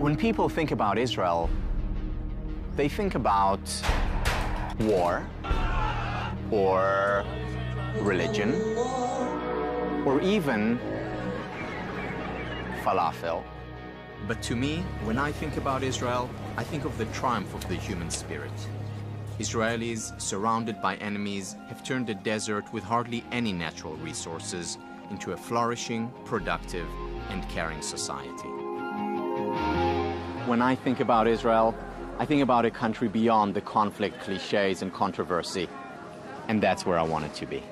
When people think about Israel, they think about war, or religion, or even falafel. But to me, when I think about Israel, I think of the triumph of the human spirit. Israelis, surrounded by enemies, have turned a desert with hardly any natural resources into a flourishing, productive, and caring society. When I think about Israel, I think about a country beyond the conflict, cliches, and controversy. And that's where I want it to be.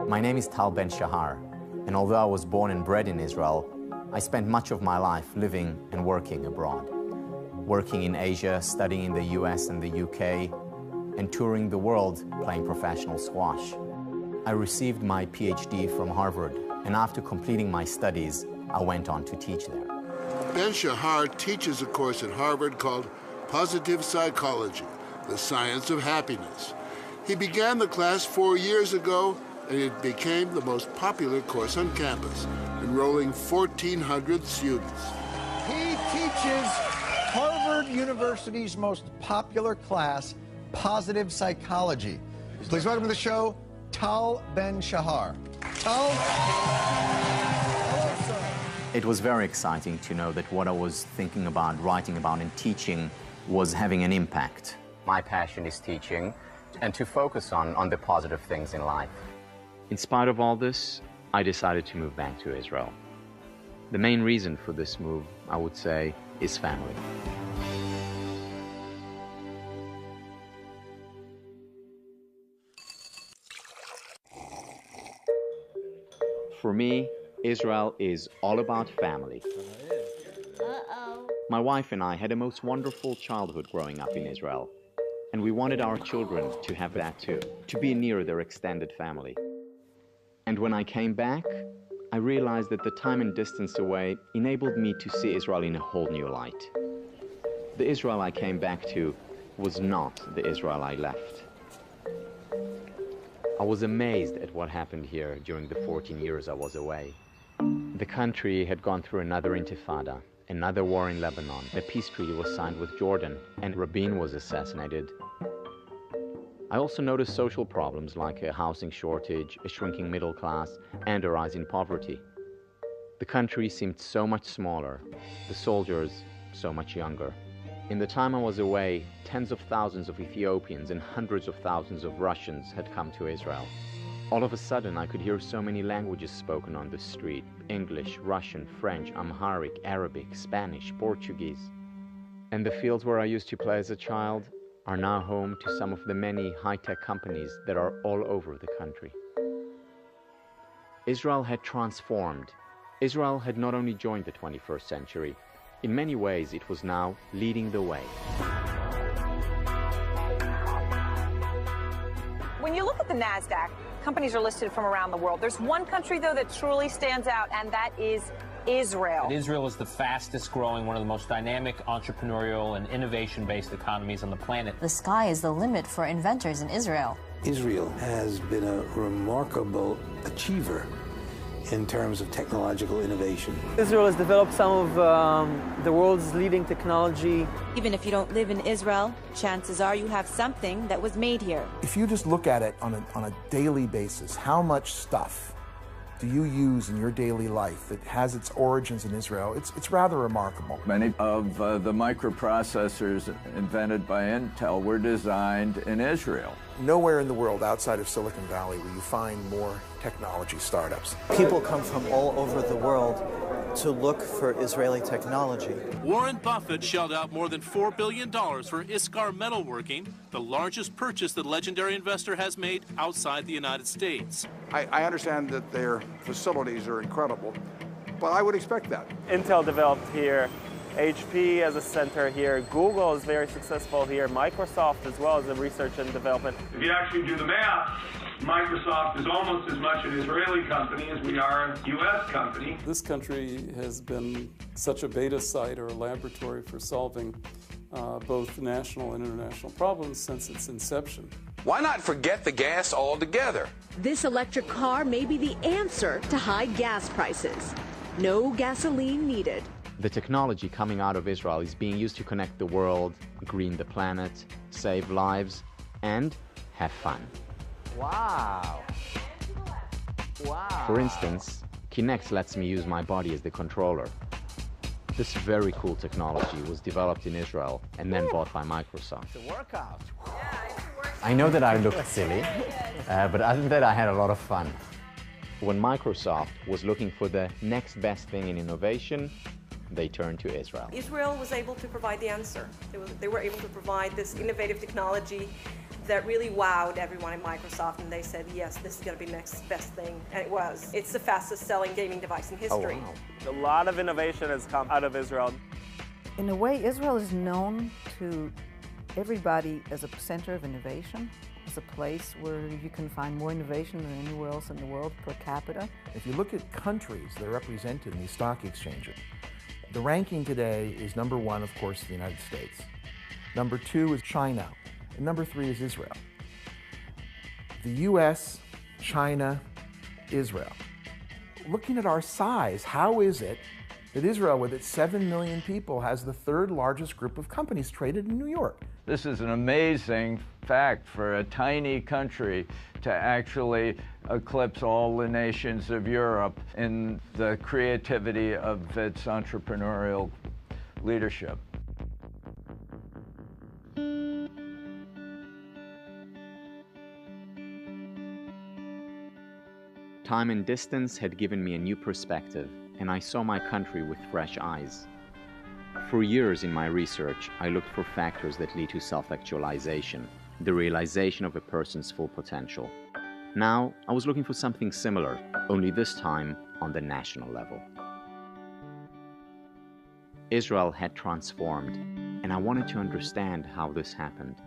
My name is Tal Ben Shahar, and although I was born and bred in Israel, I spent much of my life living and working abroad. Working in Asia, studying in the US and the UK, and touring the world playing professional squash. I received my PhD from Harvard, and after completing my studies, I went on to teach there. Ben Shahar teaches a course at Harvard called Positive Psychology, the Science of Happiness. He began the class 4 years ago, and it became the most popular course on campus, enrolling 1,400 students. He teaches Harvard University's most popular class, Positive Psychology. Please welcome to the show, Tal Ben Shahar. Tal? Hello, sir. It was very exciting to know that what I was thinking about, writing about, and teaching was having an impact. My passion is teaching, and to focus on the positive things in life. In spite of all this, I decided to move back to Israel. The main reason for this move, I would say, is family. For me, Israel is all about family. My wife and I had a most wonderful childhood growing up in Israel, and we wanted our children to have that too, to be near their extended family. And when I came back, I realized that the time and distance away enabled me to see Israel in a whole new light. The Israel I came back to was not the Israel I left. I was amazed at what happened here during the 14 years I was away. The country had gone through another intifada, another war in Lebanon. A peace treaty was signed with Jordan, and Rabin was assassinated. I also noticed social problems like a housing shortage, a shrinking middle class, and a rise in poverty. The country seemed so much smaller, the soldiers so much younger. In the time I was away, tens of thousands of Ethiopians and hundreds of thousands of Russians had come to Israel. All of a sudden, I could hear so many languages spoken on the street: English, Russian, French, Amharic, Arabic, Spanish, Portuguese. And the fields where I used to play as a child are now home to some of the many high-tech companies that are all over the country. Israel had transformed. Israel had not only joined the 21st century, in many ways it was now leading the way. When you look at the NASDAQ, companies are listed from around the world. There's one country, though, that truly stands out, and that is Israel. And Israel is the fastest growing, one of the most dynamic, entrepreneurial, and innovation-based economies on the planet. The sky is the limit for inventors in Israel. Israel has been a remarkable achiever in terms of technological innovation. Israel has developed some of the world's leading technology. Even if you don't live in Israel, chances are you have something that was made here. If you just look at it on a daily basis, how much stuff do you use in your daily life that has its origins in Israel? It's rather remarkable. Many of the microprocessors invented by Intel were designed in Israel. Nowhere in the world outside of Silicon Valley will you find more technology startups. People come from all over the world to look for Israeli technology. Warren Buffett shelled out more than $4 billion for Iskar Metalworking, the largest purchase the legendary investor has made outside the United States. I understand that their facilities are incredible, but I would expect that. Intel developed here, HP has a center here, Google is very successful here, Microsoft as well as in research and development. If you actually do the math, Microsoft is almost as much an Israeli company as we are a U.S. company. This country has been such a beta site or a laboratory for solving both national and international problems since its inception. Why not forget the gas altogether? This electric car may be the answer to high gas prices. No gasoline needed. The technology coming out of Israel is being used to connect the world, green the planet, save lives, and have fun. Wow. Wow. For instance, Kinect lets me use my body as the controller. This very cool technology was developed in Israel and then bought by Microsoft. It's a workout. I know that I looked silly, but other than that, I had a lot of fun. When Microsoft was looking for the next best thing in innovation, they turned to Israel. Israel was able to provide the answer. They were able to provide this innovative technology that really wowed everyone at Microsoft, and they said, yes, this is going to be the next best thing, and it was. It's the fastest selling gaming device in history. Oh, wow. A lot of innovation has come out of Israel. In a way, Israel is known to everybody as a center of innovation, as a place where you can find more innovation than anywhere else in the world per capita. If you look at countries that are represented in these stock exchanges, the ranking today is number 1, of course, the United States. Number 2 is China. And number 3 is Israel. The US, China, Israel. Looking at our size, how is it that Israel, with its 7 million people, has the 3rd largest group of companies traded in New York? This is an amazing fact for a tiny country to actually eclipse all the nations of Europe in the creativity of its entrepreneurial leadership. Time and distance had given me a new perspective, and I saw my country with fresh eyes. For years in my research, I looked for factors that lead to self-actualization, the realization of a person's full potential. Now, I was looking for something similar, only this time on the national level. Israel had transformed, and I wanted to understand how this happened.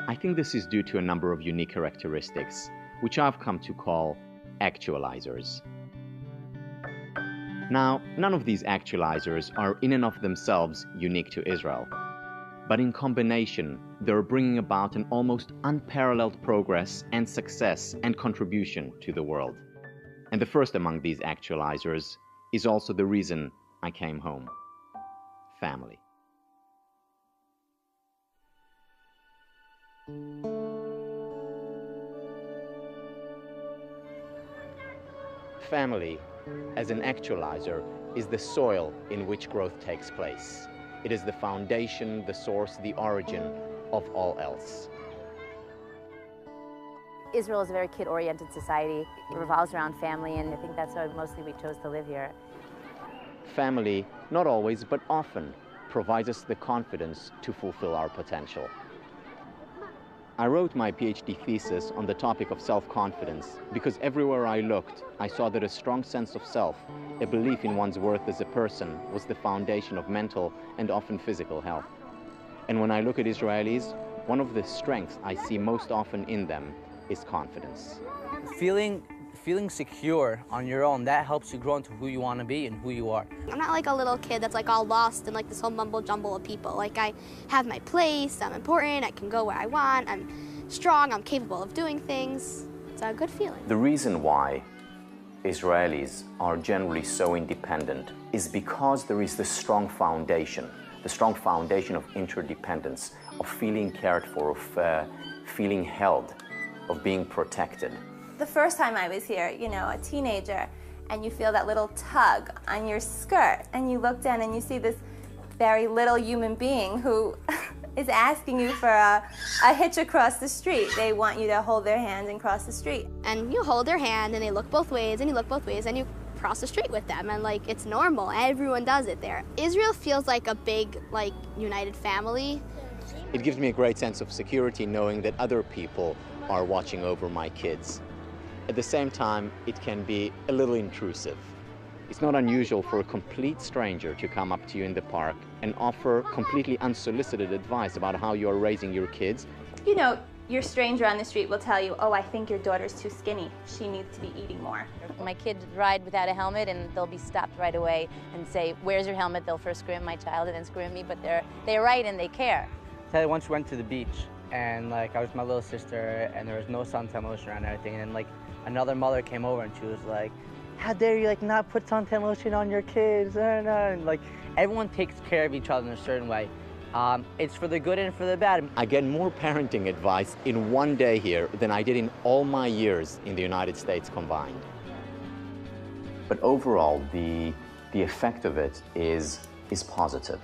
I think this is due to a number of unique characteristics, which I've come to call actualizers. Now, none of these actualizers are in and of themselves unique to Israel, but in combination, they're bringing about an almost unparalleled progress and success and contribution to the world. And the first among these actualizers is also the reason I came home: family. Family, as an actualizer, is the soil in which growth takes place. It is the foundation, the source, the origin of all else. Israel is a very kid-oriented society. It revolves around family, and I think that's why mostly we chose to live here. Family, not always, but often, provides us the confidence to fulfill our potential. I wrote my PhD thesis on the topic of self-confidence because everywhere I looked, I saw that a strong sense of self, a belief in one's worth as a person, was the foundation of mental and often physical health. And when I look at Israelis, one of the strengths I see most often in them is confidence. Feeling secure on your own, that helps you grow into who you want to be and who you are. I'm not like a little kid that's like all lost in like this whole mumble jumble of people. Like I have my place, I'm important, I can go where I want, I'm strong, I'm capable of doing things. It's a good feeling. The reason why Israelis are generally so independent is because there is this strong foundation of interdependence, of feeling cared for, of feeling held, of being protected. The first time I was here, a teenager, and you feel that little tug on your skirt, and you look down and you see this very little human being who is asking you for a hitch across the street. They want you to hold their hand and cross the street. And you hold their hand and they look both ways and you look both ways and you cross the street with them, and like it's normal. Everyone does it there. Israel feels like a big, like, united family. It gives me a great sense of security knowing that other people are watching over my kids. At the same time, it can be a little intrusive. It's not unusual for a complete stranger to come up to you in the park and offer completely unsolicited advice about how you're raising your kids. You know, your stranger on the street will tell you, oh, I think your daughter's too skinny. She needs to be eating more. My kids ride without a helmet and they'll be stopped right away and say, where's your helmet? They'll first scream at my child and then scream at me, but they're right and they care. I once went to the beach and like I was with my little sister and there was no suntan lotion around and everything, and like another mother came over and she was like, how dare you like not put suntan lotion on your kids? And like everyone takes care of each other in a certain way. It's for the good and for the bad. I get more parenting advice in one day here than I did in all my years in the United States combined. But overall, the effect of it is positive,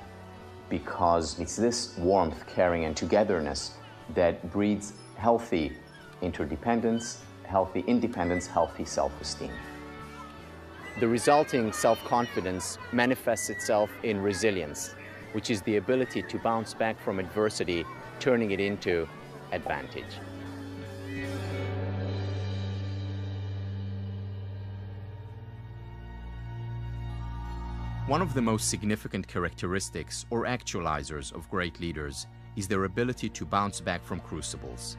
because it's this warmth, caring, and togetherness that breeds healthy interdependence, healthy independence, healthy self-esteem. The resulting self-confidence manifests itself in resilience, which is the ability to bounce back from adversity, turning it into advantage. One of the most significant characteristics or actualizers of great leaders is their ability to bounce back from crucibles.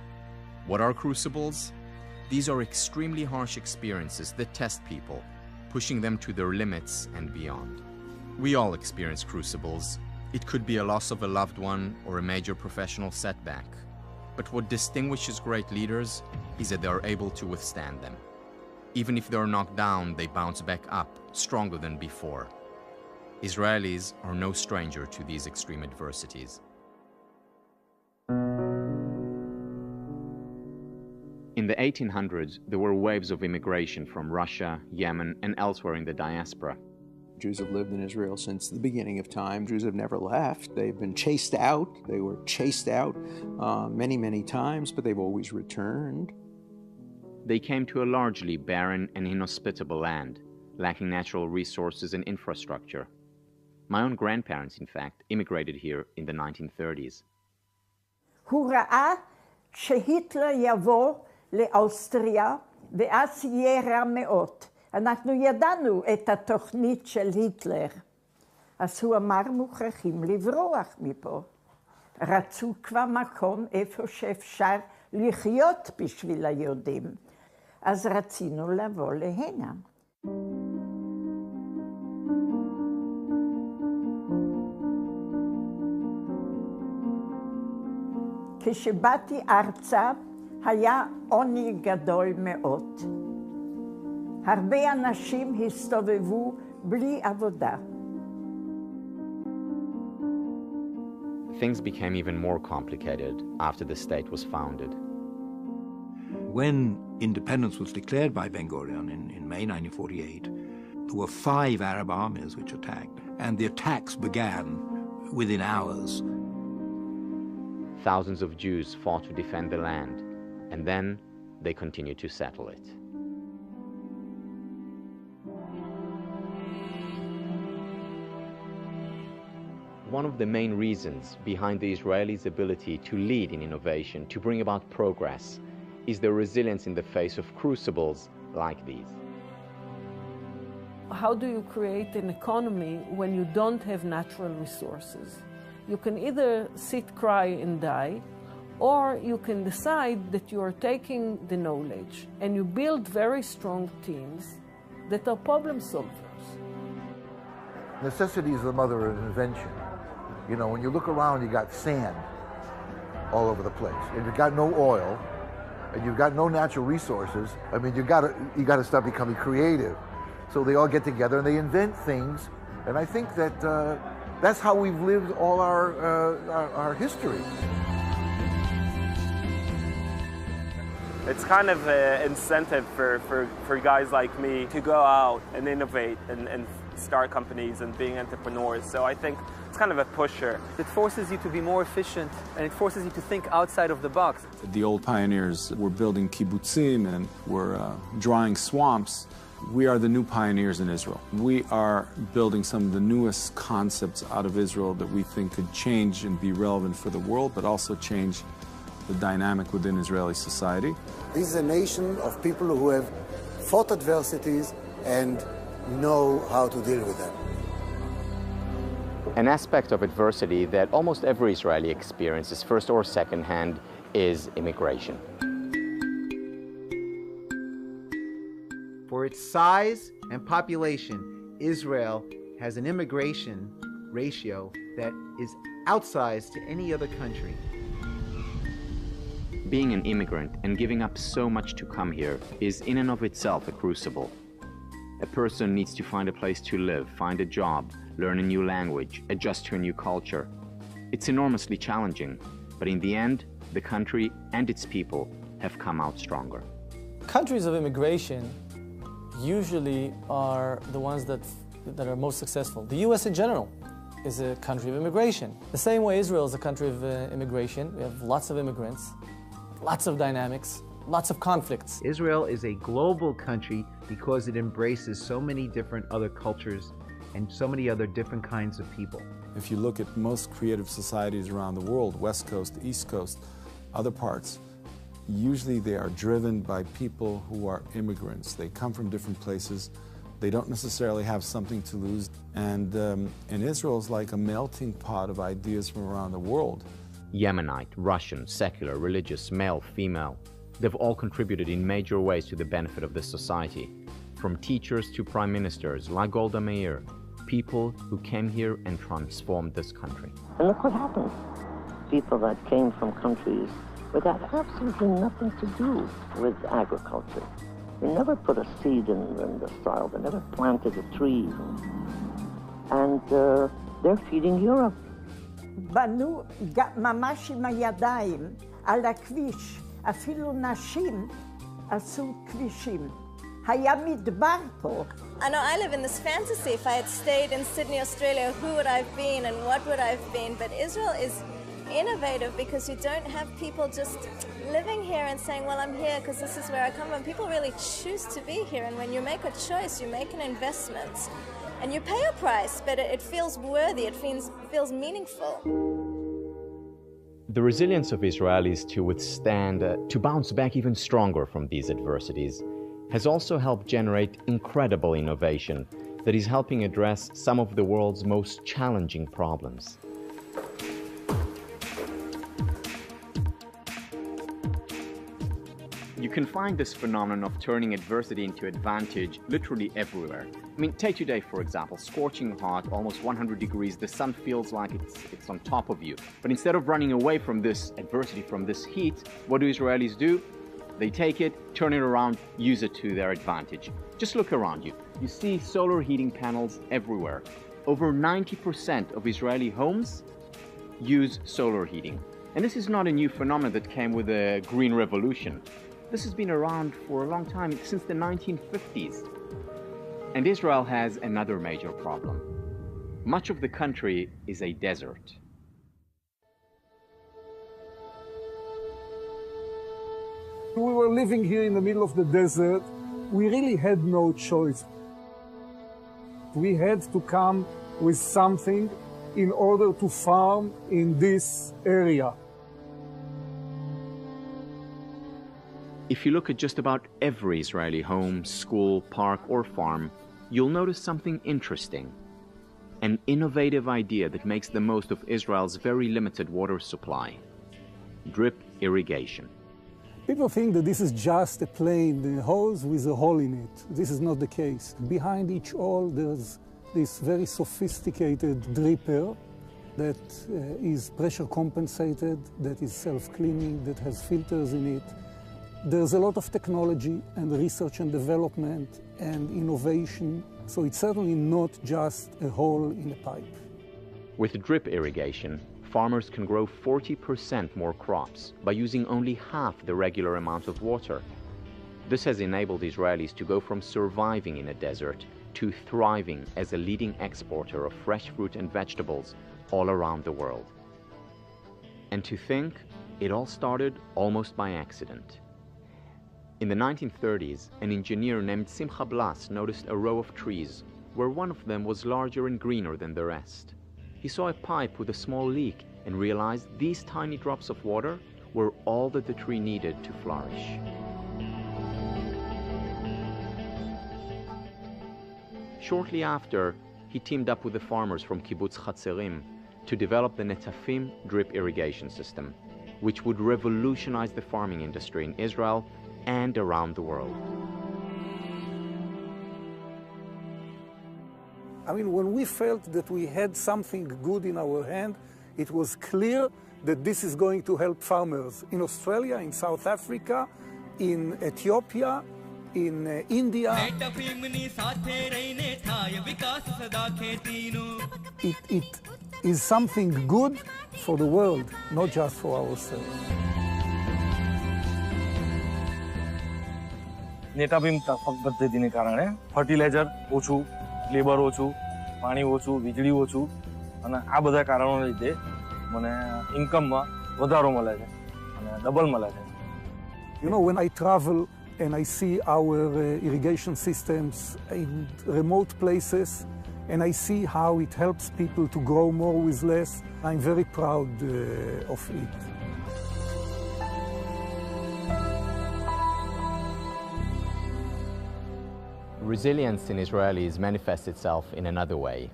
What are crucibles? These are extremely harsh experiences that test people, pushing them to their limits and beyond. We all experience crucibles. It could be a loss of a loved one or a major professional setback. But what distinguishes great leaders is that they are able to withstand them. Even if they are knocked down, they bounce back up, stronger than before. Israelis are no stranger to these extreme adversities. In the 1800s, there were waves of immigration from Russia, Yemen, and elsewhere in the diaspora. Jews have lived in Israel since the beginning of time. Jews have never left. They've been chased out. They were chased out many, many times, but they've always returned. They came to a largely barren and inhospitable land, lacking natural resources and infrastructure. My own grandparents, in fact, immigrated here in the 1930s. הוא ראה שהיטלר יבוא לאוסטריה ואז יהיה רע מאוד. אנחנו ידענו את התוכנית של היטלר. אז הוא אמר, מוכרחים לברוח מפה. רצו כבר מקום איפה שאפשר לחיות בשביל היהודים. אז רצינו לבוא להנה. כשבאתי ארצה, היה עוני גדול מאוד. הרבה אנשים הסתובבו בלי עבודה. Things became even more complicated after the state was founded. When independence was declared by Ben-Gurion in May 1948, there were 5 Arab armies which attacked, and the attacks began within hours. Thousands of Jews fought to defend the land, and then they continued to settle it. One of the main reasons behind the Israelis' ability to lead in innovation, to bring about progress, is their resilience in the face of crucibles like these. How do you create an economy when you don't have natural resources? You can either sit, cry, and die, or you can decide that you are taking the knowledge and you build very strong teams that are problem solvers. Necessity is the mother of invention. You know, when you look around, you got sand all over the place, and you've got no oil, and you've got no natural resources. I mean, you gotta start becoming creative. So they all get together and they invent things, and I think that that's how we've lived all our history. It's kind of an incentive for guys like me to go out and innovate and start companies and being entrepreneurs. So I think it's kind of a pusher. It forces you to be more efficient, and it forces you to think outside of the box. The old pioneers were building kibbutzim and were drying swamps. We are the new pioneers in Israel. We are building some of the newest concepts out of Israel that we think could change and be relevant for the world, but also change the dynamic within Israeli society. This is a nation of people who have fought adversities and know how to deal with them. An aspect of adversity that almost every Israeli experiences, first or second hand, is immigration. For its size and population, Israel has an immigration ratio that is outsized to any other country. Being an immigrant and giving up so much to come here is in and of itself a crucible. A person needs to find a place to live, find a job, learn a new language, adjust to a new culture. It's enormously challenging, but in the end, the country and its people have come out stronger. Countries of immigration usually are the ones that are most successful. The US in general is a country of immigration. The same way Israel is a country of immigration. We have lots of immigrants, lots of dynamics, lots of conflicts. Israel is a global country because it embraces so many different other cultures and so many other different kinds of people. If you look at most creative societies around the world, West Coast, East Coast, other parts, usually they are driven by people who are immigrants. They come from different places. They don't necessarily have something to lose. And Israel is like a melting pot of ideas from around the world. Yemenite, Russian, secular, religious, male, female, they've all contributed in major ways to the benefit of the society. From teachers to prime ministers, like Golda Meir, people who came here and transformed this country. And look what happened. People that came from countries that had absolutely nothing to do with agriculture. They never put a seed in the soil. They never planted a tree. And they're feeding Europe. בנו ממש עם הידיים על הכביש. אפילו נשים עשו כבישים. היה מדבר פה. I know I live in this fantasy. If I had stayed in Sydney, Australia, who would I have been and what would I have been? But Israel is innovative because you don't have people just living here and saying, well, I'm here because this is where I come from. People really choose to be here, and when you make a choice, you make an investment. And you pay a price, but it feels worthy, it feels meaningful. The resilience of Israelis to withstand, to bounce back even stronger from these adversities, has also helped generate incredible innovation that is helping address some of the world's most challenging problems. You can find this phenomenon of turning adversity into advantage literally everywhere. I mean, take today, for example, scorching hot, almost 100 degrees, the sun feels like it's on top of you. But instead of running away from this adversity, from this heat, what do Israelis do? They take it, turn it around, use it to their advantage. Just look around you. You see solar heating panels everywhere. Over 90% of Israeli homes use solar heating. And this is not a new phenomenon that came with the Green Revolution. This has been around for a long time, since the 1950s. And Israel has another major problem. Much of the country is a desert. We were living here in the middle of the desert. We really had no choice. We had to come with something in order to farm in this area. If you look at just about every Israeli home, school, park, or farm, you'll notice something interesting. An innovative idea that makes the most of Israel's very limited water supply. Drip irrigation. People think that this is just a plain hose with a hole in it. This is not the case. Behind each hole there's this very sophisticated dripper that is pressure compensated, that is self-cleaning, that has filters in it. There's a lot of technology and research and development and innovation, so it's certainly not just a hole in a pipe. With drip irrigation, farmers can grow 40% more crops by using only half the regular amount of water. This has enabled Israelis to go from surviving in a desert to thriving as a leading exporter of fresh fruit and vegetables all around the world. And to think, it all started almost by accident. In the 1930s, an engineer named Simcha Blas noticed a row of trees where one of them was larger and greener than the rest. He saw a pipe with a small leak and realized these tiny drops of water were all that the tree needed to flourish. Shortly after, he teamed up with the farmers from Kibbutz Chatzerim to develop the Netafim drip irrigation system, which would revolutionize the farming industry in Israel and around the world. I mean, when we felt that we had something good in our hand, it was clear that this is going to help farmers in Australia, in South Africa, in Ethiopia, in India. It is something good for the world, not just for ourselves. नेटाबिम पद्धतिने कारणे fertiliser ओछु labour ओछु पानी ओछु વીજળી ઓછું અને આ બધા કારણોને લીધે મને ઇન્કમમાં વધારો મળે છે અને ડબલ મળે છે. You know, when I travel and I see our irrigation systems in remote places and I see how it helps people to grow more with less, I'm very proud of it. Resilience in Israelis manifests itself in another way.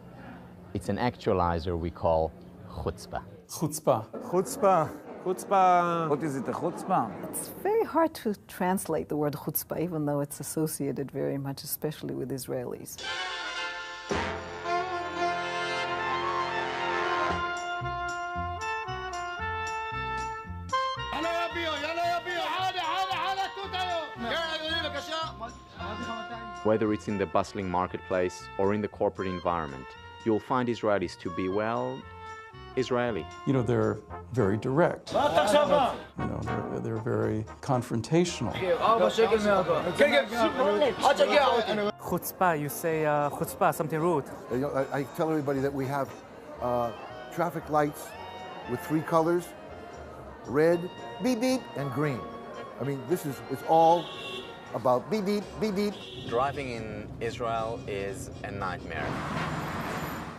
It's an actualizer we call chutzpah. Chutzpah. Chutzpah. Chutzpah. What is it, a chutzpah? It's very hard to translate the word chutzpah, even though it's associated very much, especially with Israelis. Whether it's in the bustling marketplace or in the corporate environment, you'll find Israelis to be, well, Israeli. You know, they're very direct. You know, they're very confrontational. Chutzpah, you say chutzpah, something rude. I tell everybody that we have traffic lights with 3 colors, red, beep beep, and green. I mean, it's all about beep beep, beep beep. Driving in Israel is a nightmare.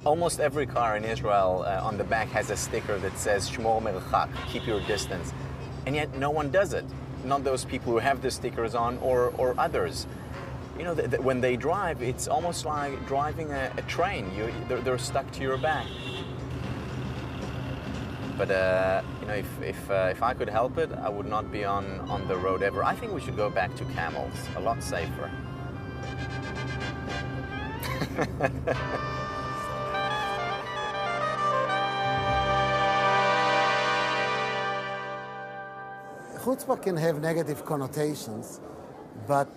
Almost every car in Israel on the back has a sticker that says Shmor Merchak, keep your distance. And yet no one does it. Not those people who have the stickers on or others. You know, when they drive, it's almost like driving a train. They're stuck to your back. But you know, if I could help it, I would not be on the road ever. I think we should go back to camels. A lot safer. Chutzpah can have negative connotations, but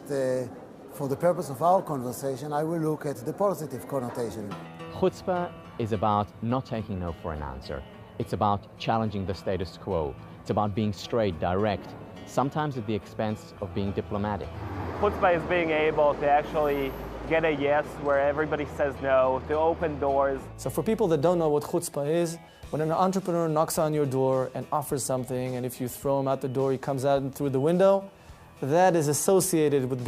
for the purpose of our conversation, I will look at the positive connotation. Chutzpah is about not taking no for an answer. It's about challenging the status quo. It's about being straight, direct, sometimes at the expense of being diplomatic. Chutzpah is being able to actually get a yes where everybody says no, to open doors. So for people that don't know what chutzpah is, when an entrepreneur knocks on your door and offers something, and if you throw him out the door, he comes out and through the window, that is associated with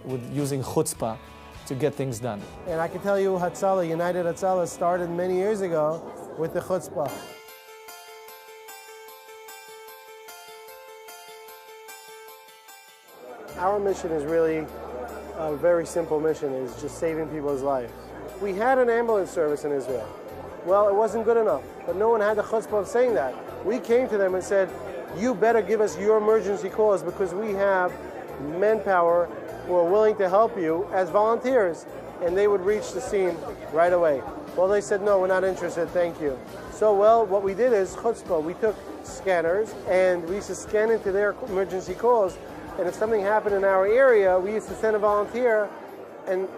with using chutzpah to get things done. And I can tell you, Hatzalah, United Hatzalah, started many years ago with the chutzpah. Our mission is really a very simple mission, is just saving people's lives. We had an ambulance service in Israel. Well, it wasn't good enough, but no one had the chutzpah of saying that. We came to them and said, you better give us your emergency calls because we have manpower who are willing to help you as volunteers. And they would reach the scene right away. Well, they said, no, we're not interested, thank you. So, well, what we did is chutzpah. We took scanners and we used to scan into their emergency calls. And if something happened in our area, we used to send a volunteer and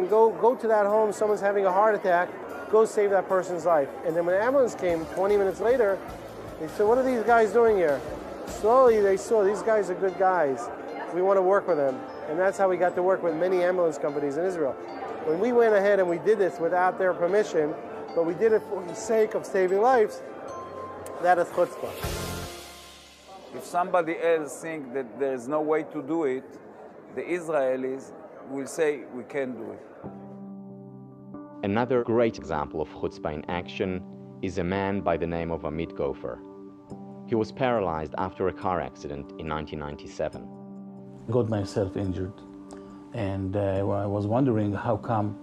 go to that home. Someone's having a heart attack. go save that person's life. And then when the ambulance came 20 minutes later, they said, what are these guys doing here? Slowly they saw these guys are good guys. We want to work with them. And that's how we got to work with many ambulance companies in Israel. When we went ahead and we did this without their permission, but we did it for the sake of saving lives, that is chutzpah. If somebody else thinks that there's no way to do it, the Israelis will say we can do it. Another great example of chutzpah in action is a man by the name of Amit Gopher. He was paralyzed after a car accident in 1997. Got myself injured, and I was wondering how come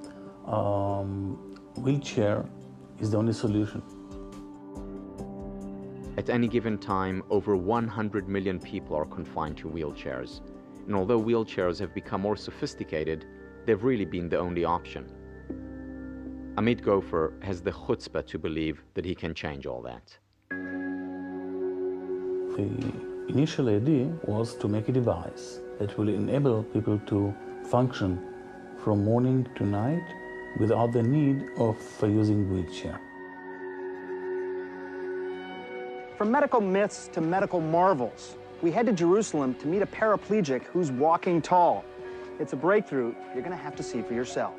wheelchair is the only solution. At any given time, over 100 million people are confined to wheelchairs. And although wheelchairs have become more sophisticated, they've really been the only option. Amit Gopher has the chutzpah to believe that he can change all that. The initial idea was to make a device that will enable people to function from morning to night without the need of using wheelchair. From medical myths to medical marvels, we head to Jerusalem to meet a paraplegic who's walking tall. It's a breakthrough you're going to have to see for yourself.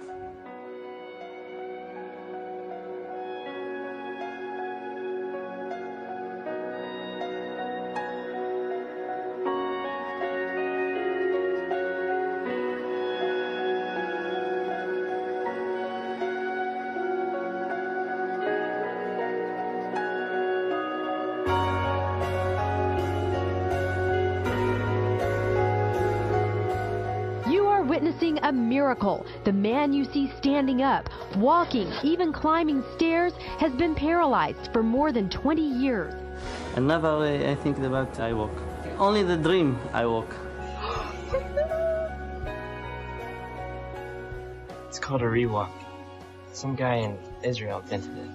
Witnessing a miracle. The man you see standing up, walking, even climbing stairs, has been paralyzed for more than 20 years. And never I think about I walk. Only the dream I walk. It's called a rewalk. Some guy in Israel invented it.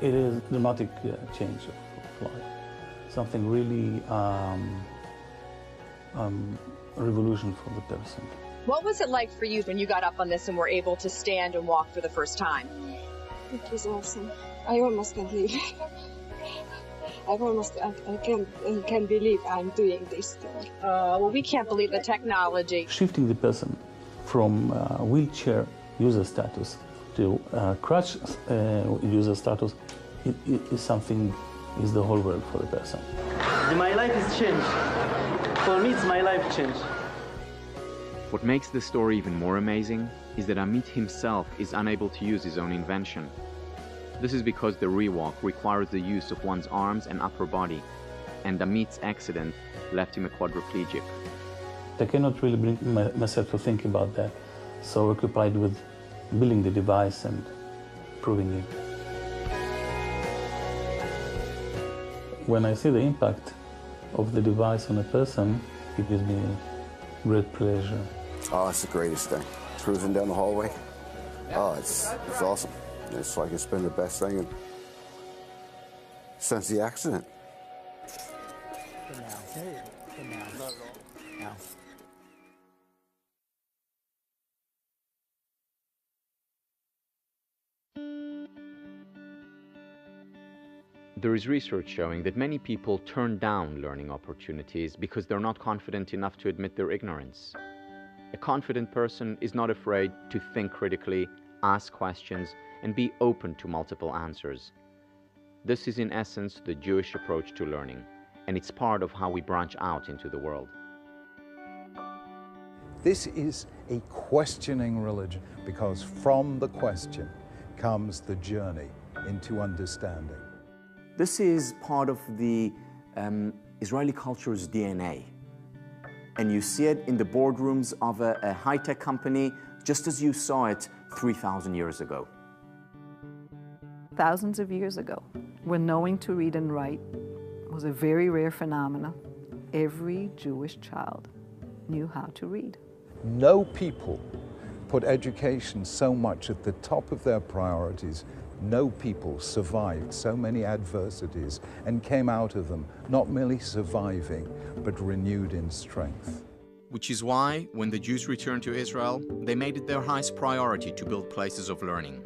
It is a dramatic change of life. Something really a revolution for the person. What was it like for you when you got up on this and were able to stand and walk for the first time? It was awesome. I almost can't believe it. I can't believe I'm doing this thing. Well, we can't believe the technology. Shifting the person from wheelchair user status to crutch user status is something, is the whole world for the person. My life is changed. For me, it's my life change. What makes the story even more amazing is that Amit himself is unable to use his own invention. This is because the rewalk requires the use of one's arms and upper body, and Amit's accident left him a quadriplegic. I cannot really bring myself to think about that, so occupied with building the device and proving it. When I see the impact of the device on a person, it gives me great pleasure. Oh, it's the greatest thing. Cruising down the hallway. Oh, it's awesome. It's like it's been the best thing since the accident. There is research showing that many people turn down learning opportunities because they're not confident enough to admit their ignorance. A confident person is not afraid to think critically, ask questions, and be open to multiple answers. This is in essence the Jewish approach to learning, and it's part of how we branch out into the world. This is a questioning religion because from the question comes the journey into understanding. This is part of the Israeli culture's DNA. And you see it in the boardrooms of a high-tech company, just as you saw it 3,000 years ago. Thousands of years ago, when knowing to read and write was a very rare phenomenon, every Jewish child knew how to read. No people put education so much at the top of their priorities. No people survived so many adversities and came out of them not merely surviving, but renewed in strength. Which is why, when the Jews returned to Israel, they made it their highest priority to build places of learning.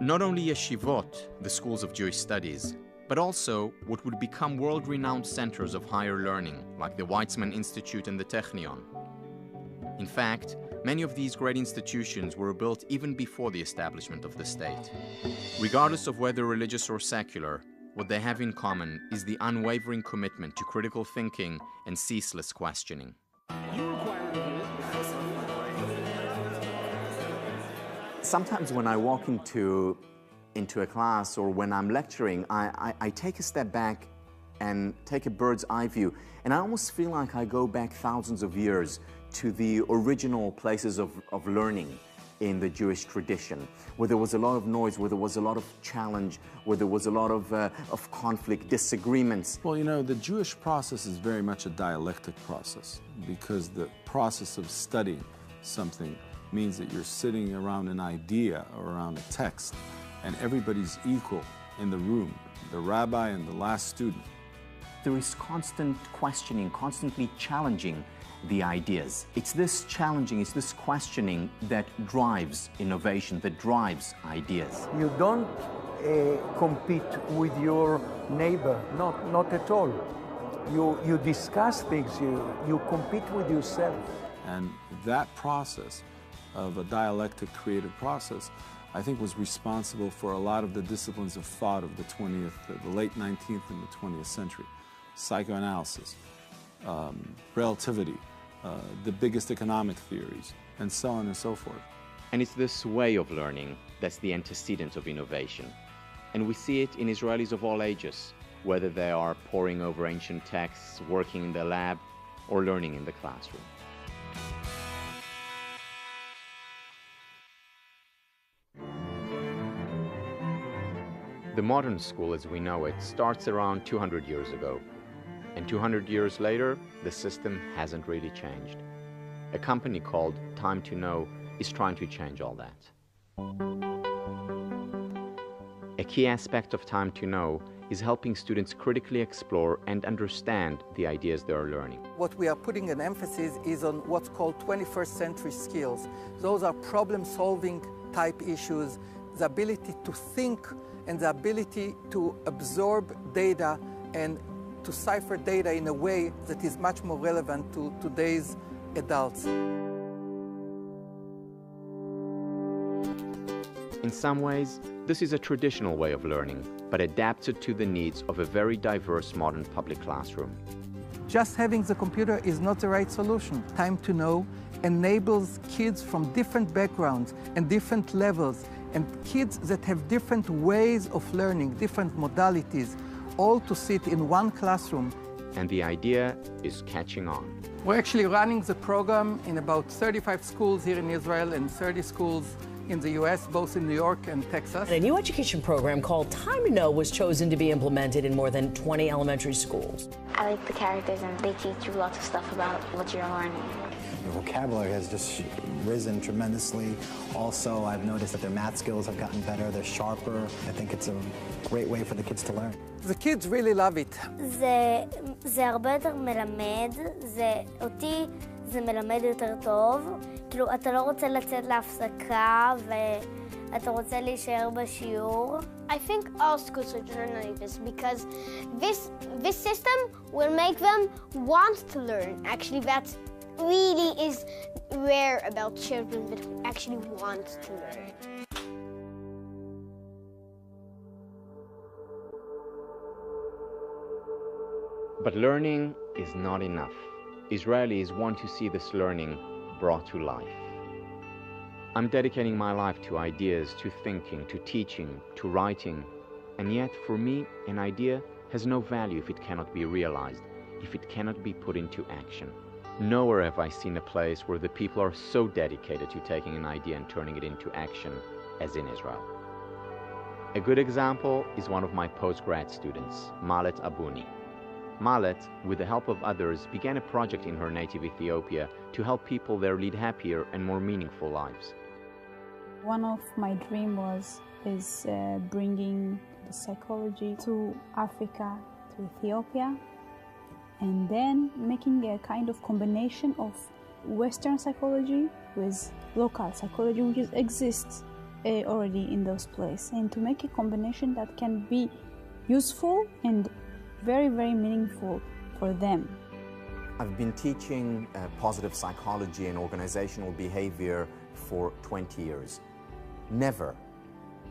Not only yeshivot, the schools of Jewish studies, but also what would become world-renowned centers of higher learning, like the Weizmann Institute and the Technion. In fact, many of these great institutions were built even before the establishment of the state. Regardless of whether religious or secular, what they have in common is the unwavering commitment to critical thinking and ceaseless questioning. Sometimes when I walk into a class or when I'm lecturing, I take a step back and take a bird's eye view, and I almost feel like I go back thousands of years to the original places of learning in the Jewish tradition, where there was a lot of noise, where there was a lot of challenge, where there was a lot of conflict, disagreements. Well, you know, the Jewish process is very much a dialectic process, because the process of studying something means that you're sitting around an idea or around a text, and everybody's equal in the room, the rabbi and the last student. There is constant questioning, constantly challenging the ideas. It's this challenging, it's this questioning that drives innovation, that drives ideas. You don't compete with your neighbor, not at all. You discuss things, you compete with yourself. And that process of a dialectic creative process, I think, was responsible for a lot of the disciplines of thought of the late 19th and the 20th century. Psychoanalysis, relativity, the biggest economic theories, and so on and so forth. And it's this way of learning that's the antecedent of innovation. And we see it in Israelis of all ages, whether they are poring over ancient texts, working in the lab, or learning in the classroom. The modern school as we know it starts around 200 years ago. And 200 years later, the system hasn't really changed. A company called Time to Know is trying to change all that. A key aspect of Time to Know is helping students critically explore and understand the ideas they are learning. What we are putting an emphasis is on what's called 21st century skills. Those are problem-solving type issues, the ability to think and the ability to absorb data and to cipher data in a way that is much more relevant to today's adults. In some ways, this is a traditional way of learning, but adapted to the needs of a very diverse modern public classroom. Just having the computer is not the right solution. Time to Know enables kids from different backgrounds and different levels, and kids that have different ways of learning, different modalities, all to sit in one classroom. And the idea is catching on. We're actually running the program in about 35 schools here in Israel and 30 schools in the US, both in New York and Texas. And a new education program called Time to Know was chosen to be implemented in more than 20 elementary schools. I like the characters, and they teach you lots of stuff about what you're learning. The vocabulary has just risen tremendously. Also, I've noticed that their math skills have gotten better, they're sharper. I think it's a great way for the kids to learn. The kids really love it. זה הרבה יותר מלמד, אותי זה מלמד יותר טוב. כאילו, אתה לא רוצה לצאת להפסקה ואתה רוצה להישאר בשיעור. I think all schools should learn like this because this system will make them want to learn. Actually, that's really is rare about children that actually want to learn. But learning is not enough. Israelis want to see this learning brought to life. I'm dedicating my life to ideas, to thinking, to teaching, to writing, and yet for me, an idea has no value if it cannot be realized, if it cannot be put into action. Nowhere have I seen a place where the people are so dedicated to taking an idea and turning it into action as in Israel. A good example is one of my postgrad students, Malet Abuni. Malet, with the help of others, began a project in her native Ethiopia to help people there lead happier and more meaningful lives. One of my dreams is bringing the psychology to Africa, to Ethiopia, and then making a kind of combination of Western psychology with local psychology, which exists already in those places, and to make a combination that can be useful and very, very meaningful for them. I've been teaching positive psychology and organizational behavior for 20 years. Never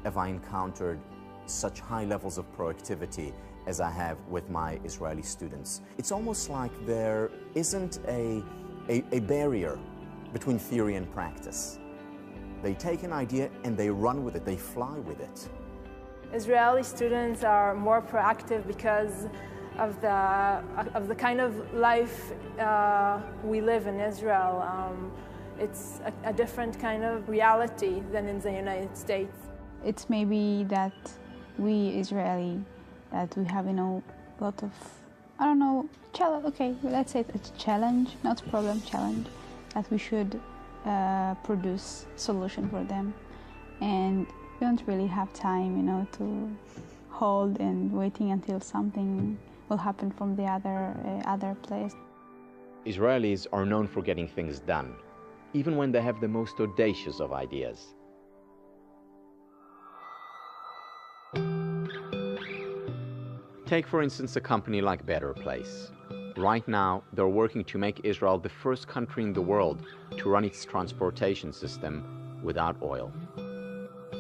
have I encountered such high levels of proactivity as I have with my Israeli students. It's almost like there isn't a barrier between theory and practice. They take an idea and they run with it, they fly with it. Israeli students are more proactive because of the kind of life we live in Israel. It's a different kind of reality than in the United States. It's maybe that we Israeli, that we have, a lot of, I don't know, okay, let's say it's a challenge, not a problem, challenge, that we should produce solution for them. And we don't really have time, to hold and waiting until something will happen from the other place. Israelis are known for getting things done, even when they have the most audacious of ideas. Take, for instance, a company like Better Place. Right now, they're working to make Israel the first country in the world to run its transportation system without oil.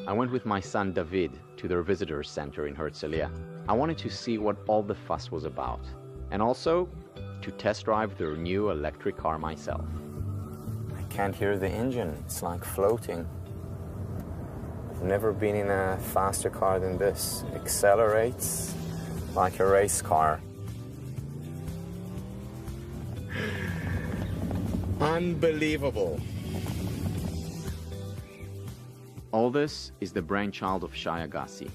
I went with my son David to their visitor center in Herzliya. I wanted to see what all the fuss was about, and also to test drive their new electric car myself. I can't hear the engine, it's like floating. I've never been in a faster car than this. It accelerates like a race car. Unbelievable. All this is the brainchild of Shai Agassi,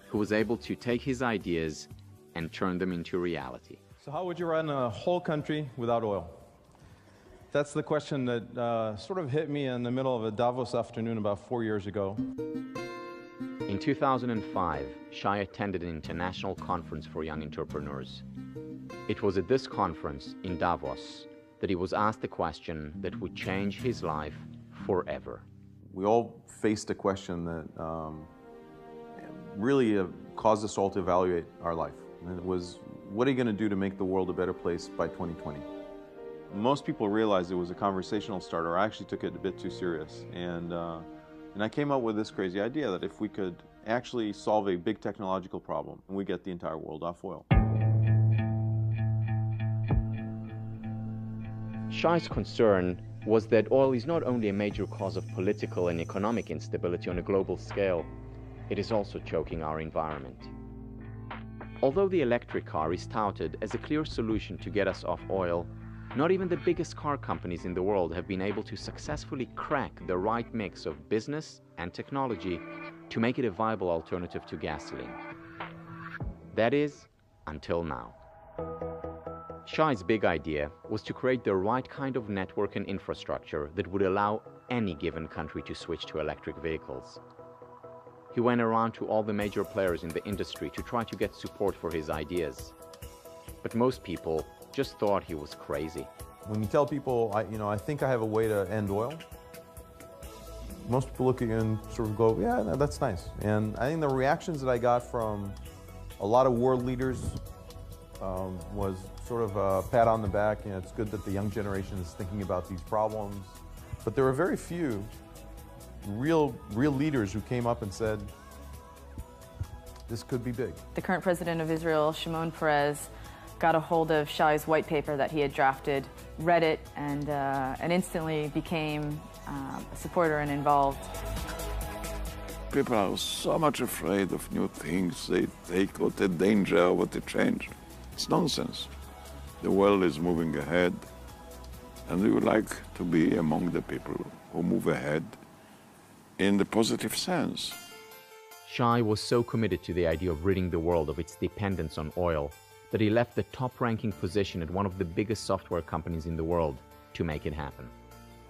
who was able to take his ideas and turn them into reality. So how would you run a whole country without oil? That's the question that sort of hit me in the middle of a Davos afternoon about 4 years ago. In 2005, Shai attended an international conference for young entrepreneurs. It was at this conference in Davos that he was asked a question that would change his life forever. We all faced a question that really caused us all to evaluate our life. And it was, what are you going to do to make the world a better place by 2020? Most people realized it was a conversational starter. I actually took it a bit too serious. And I came up with this crazy idea that if we could actually solve a big technological problem, we get the entire world off oil. Shai's concern was that oil is not only a major cause of political and economic instability on a global scale, it is also choking our environment. Although the electric car is touted as a clear solution to get us off oil, not even the biggest car companies in the world have been able to successfully crack the right mix of business and technology to make it a viable alternative to gasoline. That is, until now. Shai's big idea was to create the right kind of network and infrastructure that would allow any given country to switch to electric vehicles. He went around to all the major players in the industry to try to get support for his ideas. But most people just thought he was crazy. When you tell people, I think I have a way to end oil, most people look at you and sort of go, yeah, no, that's nice. And I think the reactions that I got from a lot of world leaders was sort of a pat on the back. It's good that the young generation is thinking about these problems. But there were very few real leaders who came up and said, this could be big. The current president of Israel, Shimon Peres, got a hold of Shai's white paper that he had drafted, read it, and instantly became a supporter and involved. People are so much afraid of new things. They take what the danger, what the change. It's nonsense. The world is moving ahead, and we would like to be among the people who move ahead in the positive sense. Shai was so committed to the idea of ridding the world of its dependence on oil that he left the top-ranking position at one of the biggest software companies in the world to make it happen.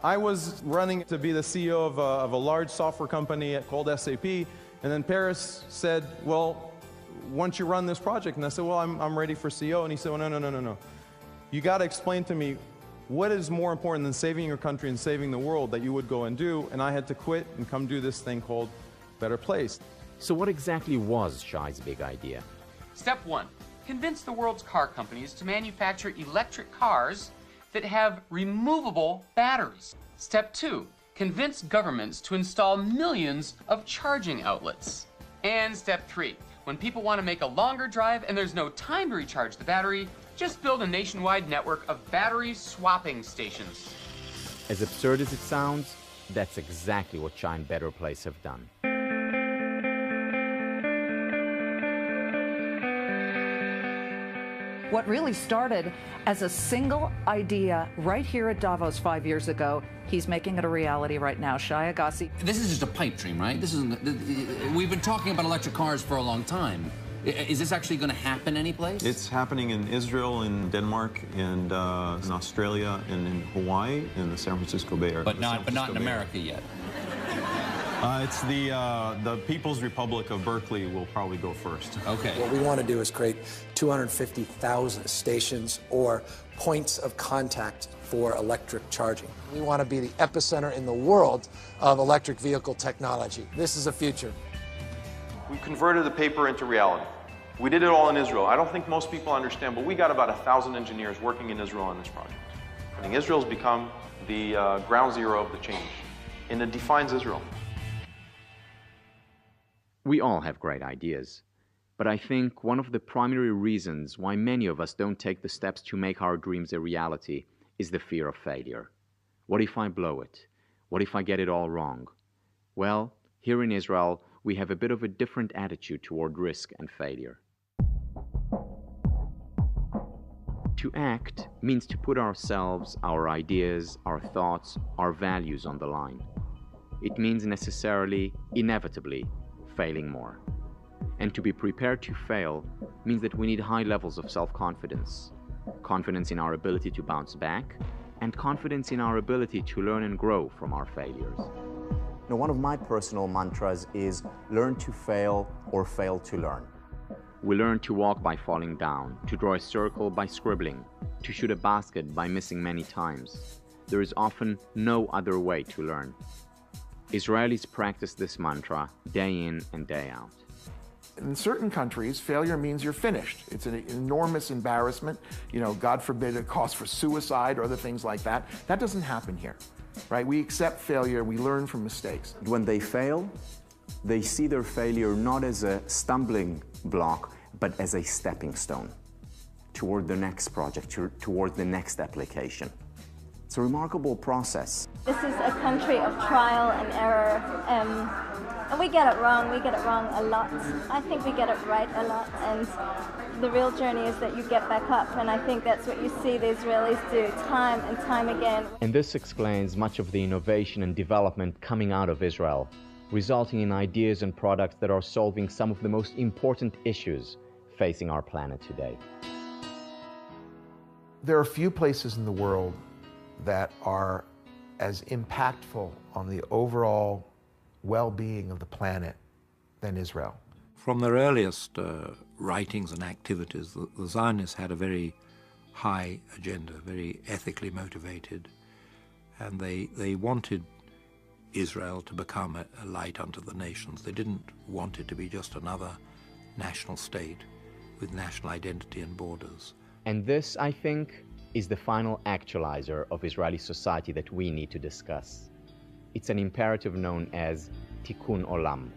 I was running to be the CEO of a large software company called SAP, and then Peres said, well, once you run this project, and I said, well, I'm ready for CEO, and he said, well, no. You got to explain to me what is more important than saving your country and saving the world that you would go and do? And I had to quit and come do this thing called Better Place. So what exactly was Shai's big idea? Step 1. Convince the world's car companies to manufacture electric cars that have removable batteries. Step 2. Convince governments to install millions of charging outlets. And step 3. When people want to make a longer drive and there's no time to recharge the battery, just build a nationwide network of battery swapping stations. As absurd as it sounds, that's exactly what Shai and Better Place have done. What really started as a single idea right here at Davos 5 years ago, he's making it a reality right now. Shai Agassi. This is just a pipe dream, right? This isn't. We've been talking about electric cars for a long time. Is this actually going to happen anyplace? It's happening in Israel, in Denmark, and in Australia, and in Hawaii, in the San Francisco Bay Area. But not in America yet. It's the People's Republic of Berkeley will probably go first. Okay. What we want to do is create 250,000 stations or points of contact for electric charging. We want to be the epicenter in the world of electric vehicle technology. This is the future. We converted the paper into reality. We did it all in Israel. I don't think most people understand, but we got about 1,000 engineers working in Israel on this project. I think Israel's become the ground zero of the change, and it defines Israel. We all have great ideas, but I think one of the primary reasons why many of us don't take the steps to make our dreams a reality is the fear of failure. What if I blow it? What if I get it all wrong? Well, here in Israel, we have a bit of a different attitude toward risk and failure. To act means to put ourselves, our ideas, our thoughts, our values on the line. It means necessarily, inevitably, failing more. And to be prepared to fail means that we need high levels of self-confidence, confidence in our ability to bounce back, and confidence in our ability to learn and grow from our failures. Now, one of my personal mantras is learn to fail or fail to learn. We learn to walk by falling down, to draw a circle by scribbling, to shoot a basket by missing many times. There is often no other way to learn. Israelis practice this mantra day in and day out. In certain countries, failure means you're finished. It's an enormous embarrassment. You know, God forbid a cause for suicide or other things like that. That doesn't happen here, right? We accept failure, we learn from mistakes. When they fail, they see their failure not as a stumbling block, but as a stepping stone toward the next project, toward the next application. It's a remarkable process. This is a country of trial and error, and we get it wrong a lot. I think we get it right a lot, and the real journey is that you get back up, and I think that's what you see the Israelis do time and time again. And this explains much of the innovation and development coming out of Israel, resulting in ideas and products that are solving some of the most important issues facing our planet today. There are few places in the world that are as impactful on the overall well-being of the planet than Israel. From their earliest writings and activities, the Zionists had a very high agenda, very ethically motivated, and they wanted Israel to become a light unto the nations. They didn't want it to be just another national state with national identity and borders. And this, I think, is the final actualizer of Israeli society that we need to discuss. It's an imperative known as tikkun olam,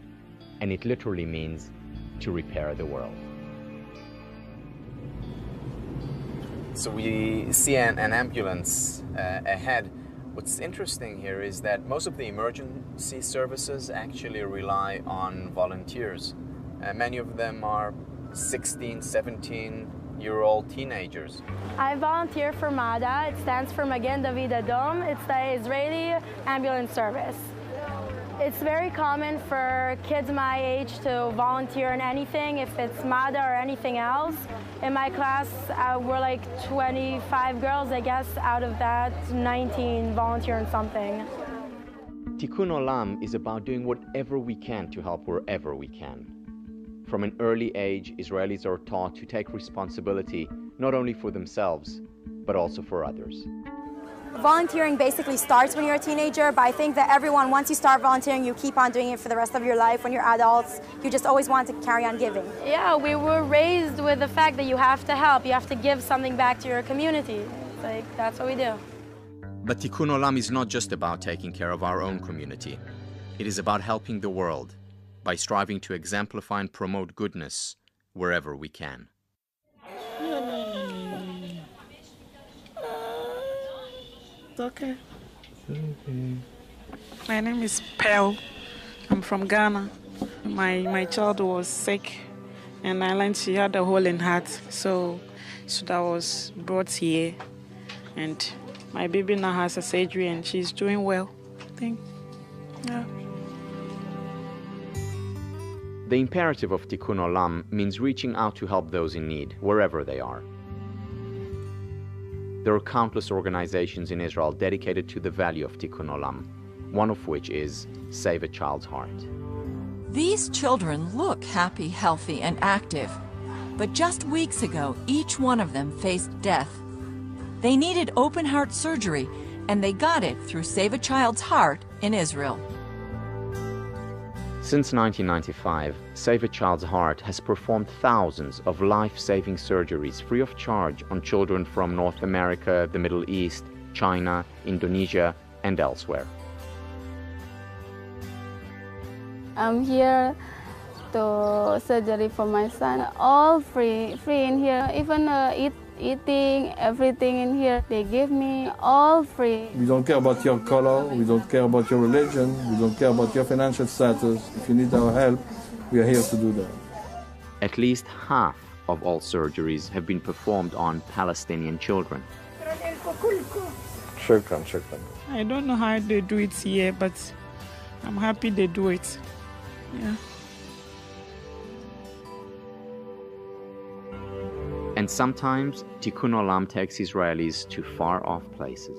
and it literally means to repair the world. So we see an ambulance ahead. What's interesting here is that most of the emergency services actually rely on volunteers. Many of them are 16, 17-year-old teenagers. I volunteer for MADA. It stands for Magen David Adom. It's the Israeli ambulance service. It's very common for kids my age to volunteer in anything, if it's MADA or anything else. In my class, we're like 25 girls, I guess, out of that 19 volunteer in something. Tikkun Olam is about doing whatever we can to help wherever we can. From an early age, Israelis are taught to take responsibility not only for themselves, but also for others. Volunteering basically starts when you're a teenager, but I think that everyone, once you start volunteering, you keep on doing it for the rest of your life. When you're adults, you just always want to carry on giving. Yeah, we were raised with the fact that you have to help, you have to give something back to your community. Like, that's what we do. But Tikkun Olam is not just about taking care of our own community. It is about helping the world by striving to exemplify and promote goodness wherever we can. Okay. My name is Pearl. I'm from Ghana. My child was sick, and I learned she had a hole in heart, so that was brought here. And my baby now has a surgery, and she's doing well. Yeah. The imperative of Tikkun Olam means reaching out to help those in need, wherever they are. There are countless organizations in Israel dedicated to the value of Tikkun Olam, one of which is Save a Child's Heart. These children look happy, healthy, and active. But just weeks ago, each one of them faced death. They needed open-heart surgery, and they got it through Save a Child's Heart in Israel. Since 1995, Save a Child's Heart has performed thousands of life-saving surgeries free of charge on children from North America, the Middle East, China, Indonesia, and elsewhere. I'm here to surgery for my son, all free in here, even eating, everything in here, they give me all free. We don't care about your color, we don't care about your religion, we don't care about your financial status. If you need our help, we are here to do that. At least half of all surgeries have been performed on Palestinian children. Shukran. I don't know how they do it here, but I'm happy they do it. Yeah. And sometimes Tikkun Olam takes Israelis to far-off places.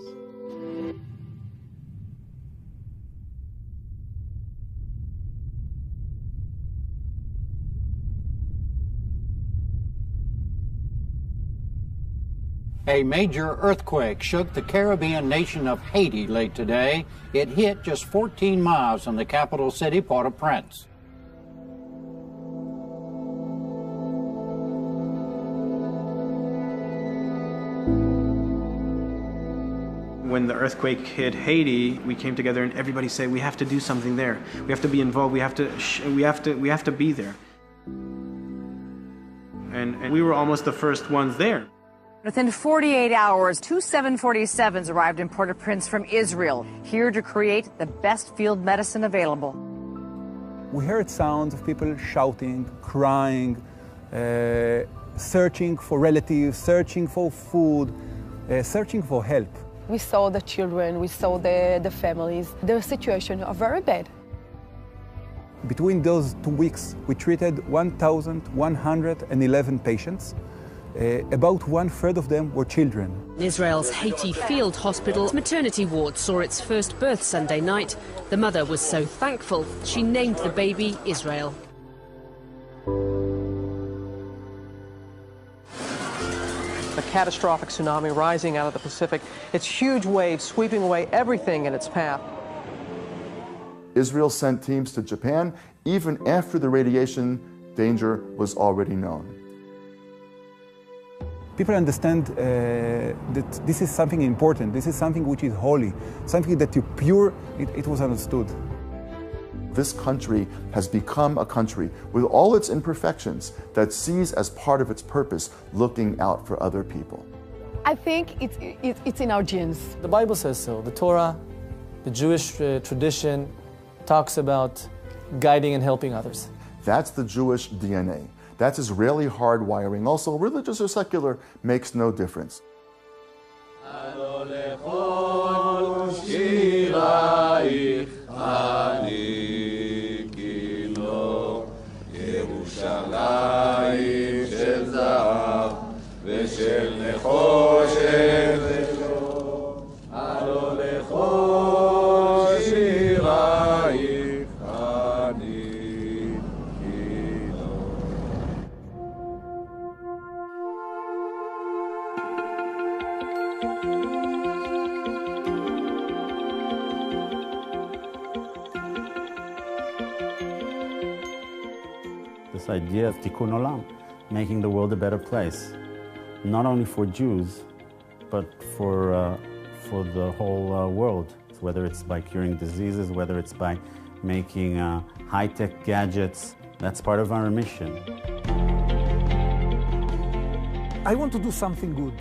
A major earthquake shook the Caribbean nation of Haiti late today. It hit just 14 miles from the capital city, Port-au-Prince. When the earthquake hit Haiti, we came together and everybody said, we have to do something there. We have to be involved. We have to be there. And we were almost the first ones there. Within 48 hours, 2 747s arrived in Port-au-Prince from Israel, here to create the best field medicine available. We heard sounds of people shouting, crying, searching for relatives, searching for food, searching for help. We saw the children, we saw the families. Their situation are very bad. Between those 2 weeks, we treated 1,111 patients. About 1/3 of them were children. Israel's Haiti Field Hospital's maternity ward saw its first birth Sunday night. The mother was so thankful, she named the baby Israel. A catastrophic tsunami rising out of the Pacific. Its huge waves sweeping away everything in its path. Israel sent teams to Japan even after the radiation danger was already known. People understand that this is something important, this is something which is holy, something that is pure, it was understood. This country has become a country with all its imperfections that sees as part of its purpose looking out for other people. I think it's in our genes. The Bible says so. The Torah, the Jewish tradition talks about guiding and helping others. That's the Jewish DNA. That's Israeli hardwiring. Also, religious or secular makes no difference. this idea of tikkun olam, making the world a better place, not only for Jews, but for the whole world, whether it's by curing diseases, whether it's by making high-tech gadgets. That's part of our mission. I want to do something good,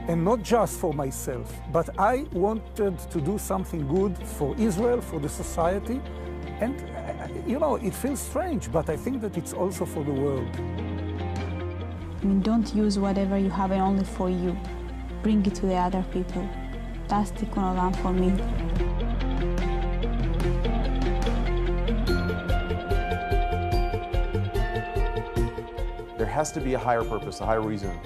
and not just for myself, but I wanted to do something good for Israel, for the society, and you know, it feels strange, but I think that it's also for the world. I mean, don't use whatever you have only for you. Bring it to the other people. That's tikkun olam for me. There has to be a higher purpose, a higher reason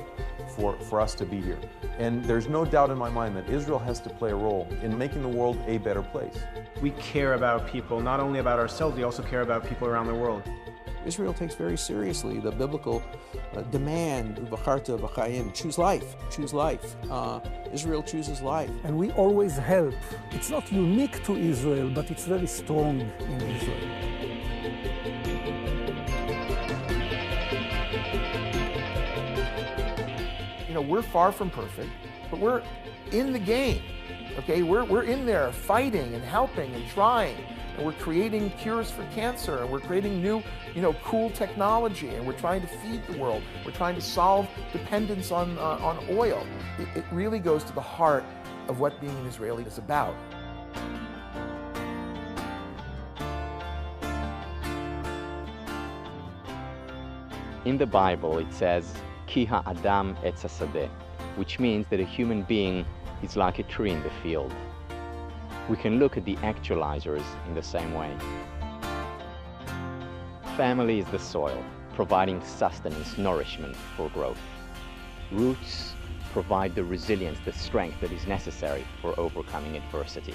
for us to be here. And there's no doubt in my mind that Israel has to play a role in making the world a better place. We care about people, not only about ourselves, we also care about people around the world. Israel takes very seriously the biblical demand, v'charta v'chayim, choose life, choose life. Israel chooses life. And we always help. It's not unique to Israel, but it's very strong in Israel. You know, we're far from perfect, but we're in the game, okay? We're in there fighting and helping and trying, and we're creating cures for cancer, and we're creating new, you know, cool technology, and we're trying to feed the world. We're trying to solve dependence on oil. It really goes to the heart of what being an Israeli is about. In the Bible, it says, Ki ha'adam etz hasadeh, which means that a human being is like a tree in the field. We can look at the actualizers in the same way. Family is the soil, providing sustenance, nourishment for growth. Roots provide the resilience, the strength that is necessary for overcoming adversity.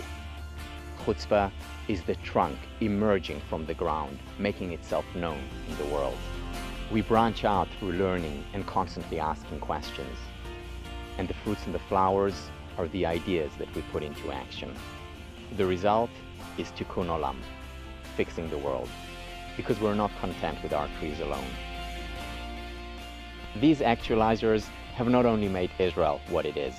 Chutzpah is the trunk emerging from the ground, making itself known in the world. We branch out through learning and constantly asking questions. And the fruits and the flowers are the ideas that we put into action. The result is tikkun olam, fixing the world, because we're not content with our trees alone. These actualizers have not only made Israel what it is,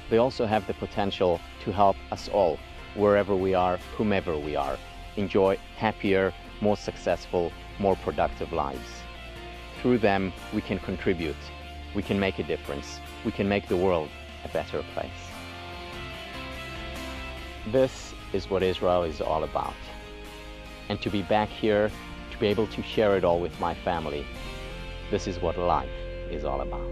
they also have the potential to help us all, wherever we are, whomever we are, enjoy happier, more successful, more productive lives. Through them, we can contribute, we can make a difference, we can make the world a better place. This is what Israel is all about. And to be back here, to be able to share it all with my family, this is what life is all about.